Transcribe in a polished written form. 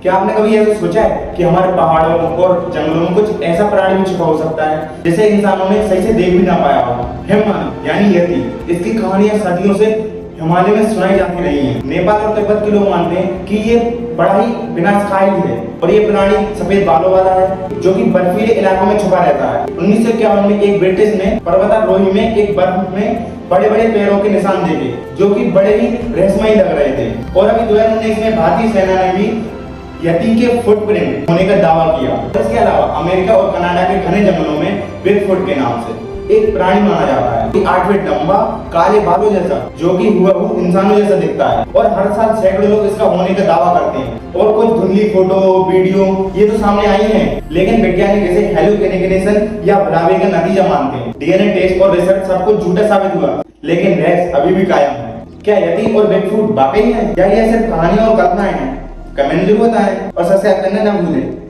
क्या आपने कभी ऐसा सोचा है कि हमारे पहाड़ों और जंगलों में कुछ ऐसा प्राणी भी छुपा हो सकता है जिसे इंसानों ने सही से देख भी ना पाया हो? हिमवन यानी यति, इसकी कहानियां सदियों से हिमालय में सुनाई जाती रही हैं। नेपाल और तिब्बत के लोग मानते हैं कि ये बड़ा ही विनाशकारी है और ये प्राणी सफेद बालों वाला है जो कि बर्फीले इलाकों में छुपा रहता है। 1951 में एक ब्रिटिश ने पर्वतारोही में एक बर्फ में बड़े बड़े पैरों के निशान देखे जो कि बड़े ही रहस्यमयी लग रहे थे। और अभी 2019 में भारतीय सेना ने भी यति के फुटप्रिंट होने का दावा किया। इसके अलावा अमेरिका और कनाडा के घने जंगलों में बिगफुट के नाम से एक प्राणी माना जाता है, 8 फीट लंबा, काले बालों जैसा, जो कि हुबहू इंसानों जैसा दिखता है। और हर साल सैकड़ों लोग इसका होने का दावा करते हैं और कुछ धुंधली फोटो वीडियो ये तो सामने आई हैं, लेकिन वैज्ञानिक इसे हेलुसिनेशन या भुलावे का नतीजा मानते हैं। डीएनए टेस्ट और रिसर्च सब कुछ झूठा साबित हुआ, लेकिन रहस्य अभी भी कायम है। क्या यति और बिगफुट वाकई है या ये सिर्फ कहानियां और कल्पनाएं हैं? कमेंट जरूर बताएं और सब्सक्राइब करना ना भूलें।